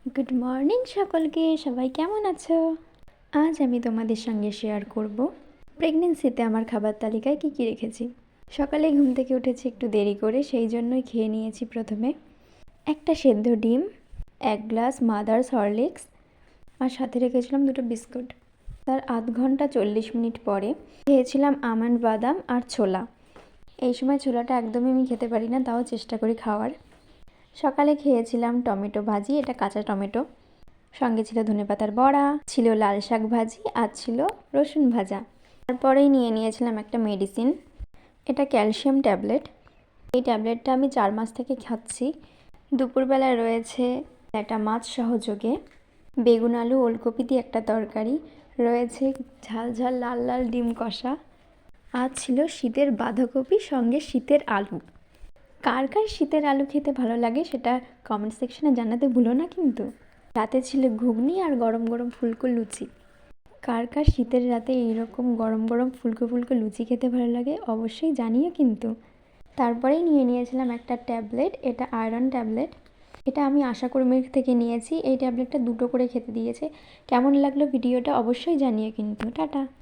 Good morning সকলকে। সবাই কেমন আছো? আজ আমি তোমাদের সঙ্গে শেয়ার করব প্রেগনেন্সিতে আমার খাবার তালিকায় কী কী রেখেছি। সকালে ঘুম থেকে উঠেছি একটু দেরি করে, সেই জন্যই খেয়ে নিয়েছি প্রথমে একটা সেদ্ধ ডিম, 1 গ্লাস মাদার্স হরলিক্স, আর সাথে রেখেছিলাম 2টো বিস্কুট। তার আধ ঘন্টা 40 মিনিট পরে খেয়েছিলাম আমন্ড বাদাম আর ছোলা। এই সময় ছোলাটা একদমই আমি খেতে পারি না, তাও চেষ্টা করি খাওয়ার। সকালে খেয়েছিলাম টমেটো ভাজি, এটা কাঁচা টমেটো, সঙ্গে ছিল ধনেপাতার বড়া, ছিল লাল শাক ভাজি, আর ছিল রসুন ভাজা। তারপরেই নিয়ে নিয়েছিলাম একটা মেডিসিন, এটা ক্যালসিয়াম ট্যাবলেট। এই ট্যাবলেটটা আমি 4 মাস থেকে খাচ্ছি। দুপুরবেলায় রয়েছে একটা মাছ সহযোগে বেগুন আলু ওলকপি দিয়ে একটা তরকারি, রয়েছে ঝাল ঝাল লাল লাল ডিম কষা, আর ছিল শীতের বাঁধাকপি সঙ্গে শীতের আলু। কার কার শীতের আলু খেতে ভালো লাগে সেটা কমেন্ট সেকশনে জানাতে ভুলো না কিন্তু। রাতে ছিল ঘুগনি আর গরম গরম ফুলকো লুচি। কার কার শীতের রাতে এইরকম গরম গরম ফুলকো ফুলকো লুচি খেতে ভালো লাগে অবশ্যই জানিও কিন্তু। তারপরেই নিয়ে নিয়েছিলাম একটা ট্যাবলেট, এটা আয়রন ট্যাবলেট। এটা আমি আশাকর্মীর থেকে নিয়েছি। এই ট্যাবলেটটা 2টো করে খেতে দিয়েছে। কেমন লাগলো ভিডিওটা অবশ্যই জানিও কিন্তু। টাটা।